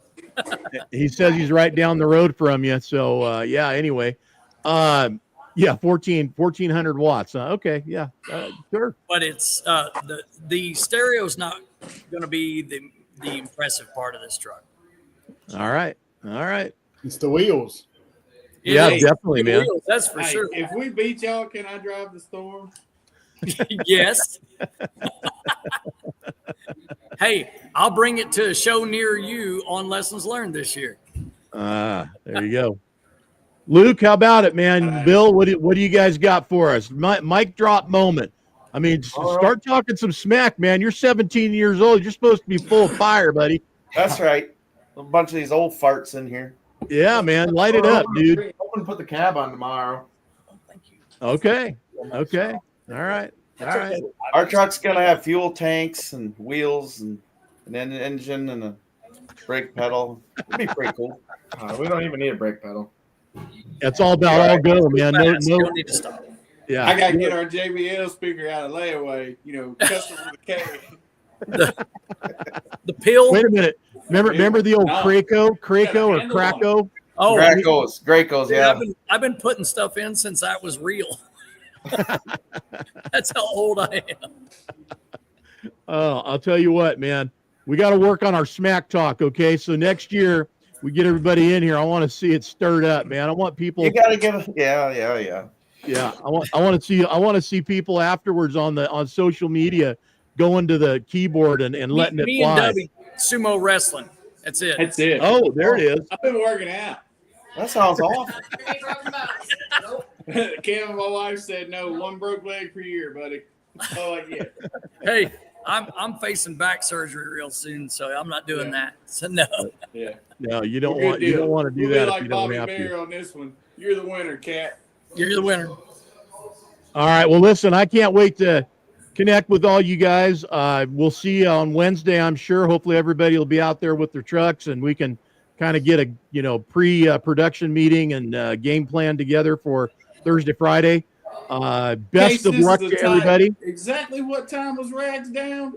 He says he's right down the road from you. So yeah. Anyway, yeah, 1,400 watts. Okay, yeah, sure. But it's the stereo's not going to be the impressive part of this truck. All right. It's the wheels. Yeah, definitely, man. Wheels, that's for sure. If we beat y'all, can I drive the Storm? Yes. Hey, I'll bring it to a show near you on Lessons Learned this year. There you go. Luke, how about it, man? Bill, what do you guys got for us? Mic drop moment. I mean, start talking some smack, man. You're 17 years old. You're supposed to be full of fire, buddy. That's right. A bunch of these old farts in here. Yeah, man. Light it up, dude. I'm going to put the cab on tomorrow. Thank you. Okay. All right. Our truck's going to have fuel tanks and wheels and an engine and a brake pedal. It'd be pretty cool. We don't even need a brake pedal. That's all about all go, man. No. Don't need to stop. Yeah. I got to get our JBL speaker out of layaway. Custom with a K. The pill. Wait a minute. Remember the old Krakow or Krakow? Oh, Gracos, yeah. I've been putting stuff in since that was real. That's how old I am. Oh, I'll tell you what, man. We got to work on our smack talk, okay? So next year we get everybody in here. I want to see it stirred up, man. I want people. You got to get yeah. Yeah, I want to see people afterwards on social media going to the keyboard and letting it fly. Me and Debbie, sumo wrestling. That's it. Oh, there it is. I've been working out. That sounds awful. Kim and my wife said no. One broke leg per year, buddy. That's all I get. Hey, I'm facing back surgery real soon, so I'm not doing that. So no. Yeah. No, you don't want to do We'll that like if you don't Bobby have Bear to. on this one. You're the winner, Cat. You're the winner. All right. Well, listen, I can't wait to connect with all you guys. We'll see you on Wednesday, I'm sure. Hopefully everybody will be out there with their trucks and we can kind of get a pre-production meeting and game plan together for Thursday, Friday. Best of luck to everybody. Exactly what time was Rags down?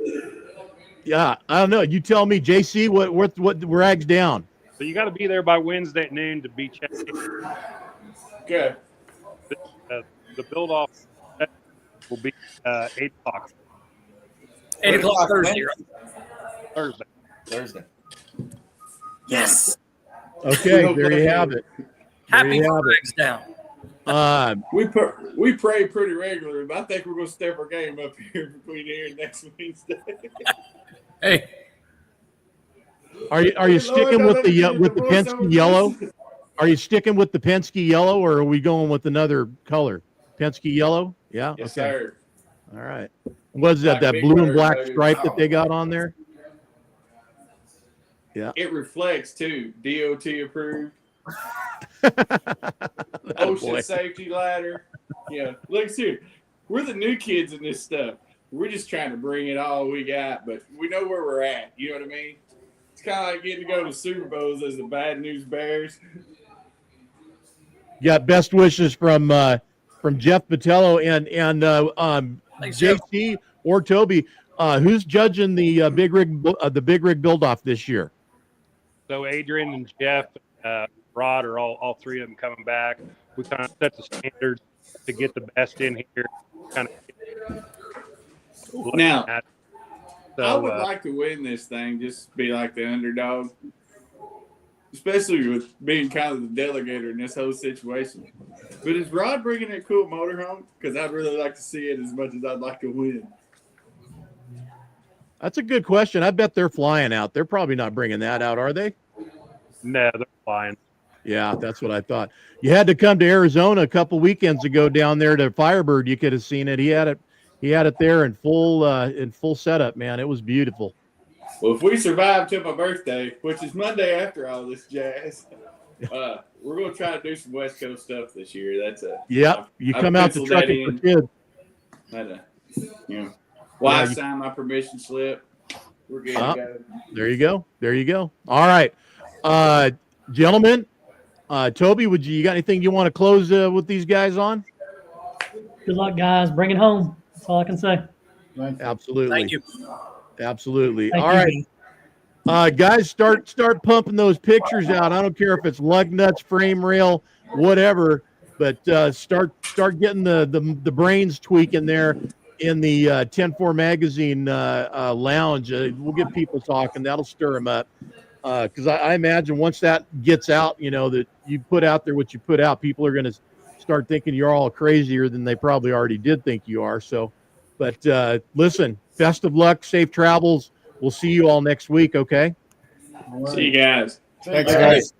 Yeah, I don't know. You tell me, JC, what Rags down? So you got to be there by Wednesday at noon to be checked. Okay. The build off will be 8 o'clock 8 o'clock Thursday. Thursday. Thursday. Yes. Okay, there you have it. Happy you have it. Flags down. We pray pretty regularly, but I think we're going to step our game up here between here and next Wednesday. Hey, Are you sticking with the Penske yellow? Are you sticking with the Penske yellow, or are we going with another color? Penske yellow? Yeah. Yes, okay. sir. All right. Was that Like that big blue and bird, black baby. stripe that they got on there? Yeah. It reflects too. DOT approved. Boy. Ocean safety ladder. Yeah. Look here. We're the new kids in this stuff. We're just trying to bring it all we got, but we know where we're at. You know what I mean? It's kind of like getting to go to Super Bowls as the Bad News Bears. Yeah. Best wishes from Jeff Patello and Thanks, Jeff. JC or Toby. Who's judging the big rig build off this year? So Adrian and Jeff, Rod are all three of them coming back. We kind of set the standards to get the best in here. Kind of Now, so, I would like to win this thing, just be like the underdog, especially with being kind of the delegator in this whole situation. But is Rod bringing that cool motorhome? Because I'd really like to see it as much as I'd like to win. That's a good question. I bet they're flying out. They're probably not bringing that out, are they? no, they're flying. Yeah, that's what I thought. You had to come to Arizona a couple weekends ago down there to Firebird. You could have seen it. He had it there in full setup, man. It was beautiful. Well, if we survive till my birthday, which is Monday after all this jazz, we're going to try to do some West Coast stuff this year. Yep. You come out to Trucking for Kids. Wife signed my permission slip. We're good to go. There you go. All right. Gentlemen, Toby, you got anything you want to close with these guys on? Good luck, guys. Bring it home. That's all I can say. Absolutely. Thank you. Absolutely. Thank All you. right. Guys, start pumping those pictures out. I don't care if it's lug nuts, frame rail, whatever, but start getting the brains tweaking there in the 10-4 magazine lounge. We'll get people talking. That'll stir them up. Because I imagine once that gets out, that you put out there what you put out, people are going to start thinking you're all crazier than they probably already did think you are. So, but listen, best of luck, safe travels. We'll see you all next week. Okay. See you guys. Thanks, guys.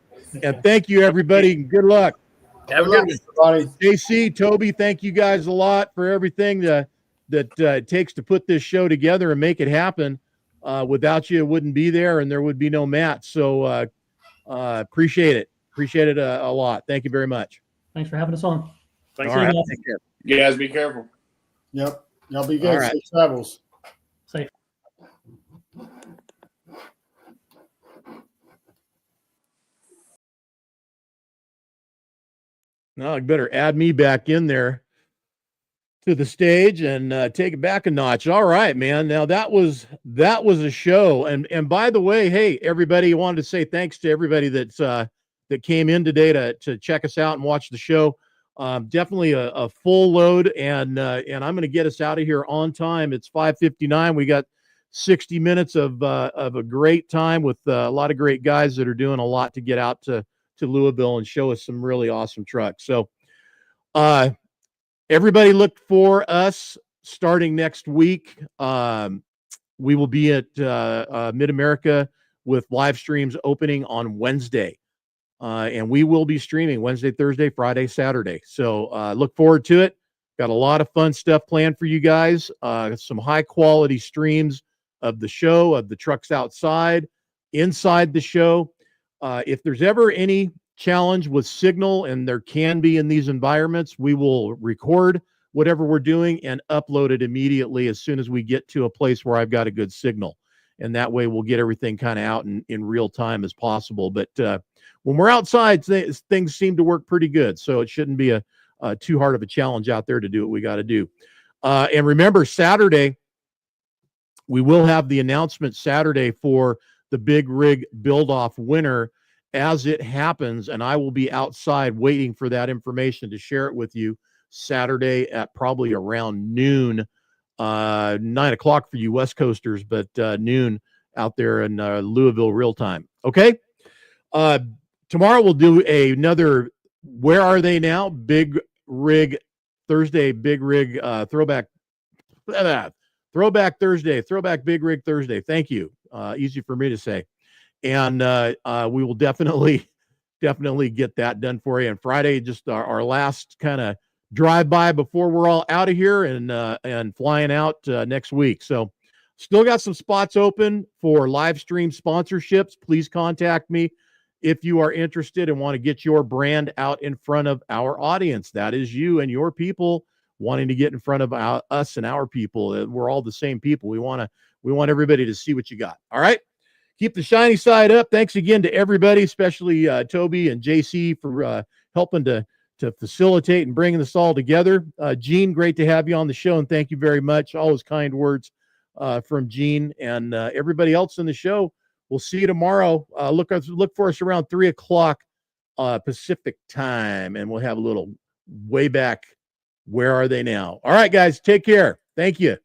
And thank you, everybody. Good luck. Have a good one. Everybody. JC, Toby, thank you guys a lot for everything that it takes to put this show together and make it happen. Without you, it wouldn't be there, and there would be no Matt. So appreciate it. Appreciate it a lot. Thank you very much. Thanks for having us on. Thanks. All right. guys. Take care. You guys be careful. Yep. Y'all be good. All right. Safe travels. Safe. Now, I better add me back in there to the stage and take it back a notch. All right, man. Now that was a show. And by the way, hey, everybody, I wanted to say thanks to everybody that came in today to check us out and watch the show. Definitely a full load, and I'm going to get us out of here on time. It's 5:59. We got 60 minutes of a great time with a lot of great guys that are doing a lot to get out to Louisville and show us some really awesome trucks. So, everybody look for us starting next week. We will be at Mid-America with live streams opening on Wednesday. And we will be streaming Wednesday, Thursday, Friday, Saturday. So look forward to it. Got a lot of fun stuff planned for you guys. Some high quality streams of the show, of the trucks outside, inside the show. If there's ever any challenge with signal, and there can be in these environments, we will record whatever we're doing and upload it immediately as soon as we get to a place where I've got a good signal. And that way we'll get everything kind of out in real time as possible. But when we're outside, things seem to work pretty good. So it shouldn't be a too hard of a challenge out there to do what we got to do. And remember, Saturday, we will have the announcement Saturday for the Big Rig Build-Off winner as it happens, and I will be outside waiting for that information to share it with you. Saturday at probably around noon, 9 o'clock for you West Coasters, but noon out there in Louisville real time. Okay. Tomorrow we'll do another Where Are They Now? Big Rig Thursday, Big Rig Throwback Thursday, Throwback Big Rig Thursday. Thank you. Easy for me to say. And we will definitely get that done for you. And Friday, just our last kind of drive-by before we're all out of here and flying out next week. So still got some spots open for live stream sponsorships. Please contact me if you are interested and want to get your brand out in front of our audience. That is you and your people wanting to get in front of us and our people. We're all the same people. We want everybody to see what you got. All right. Keep the shiny side up. Thanks again to everybody, especially Toby and JC for helping to facilitate and bringing this all together. Gene, great to have you on the show, and thank you very much. Always kind words from Gene and everybody else in the show. We'll see you tomorrow. Look for us around 3 o'clock Pacific time, and we'll have a little way back. Where Are They Now? All right, guys, take care. Thank you.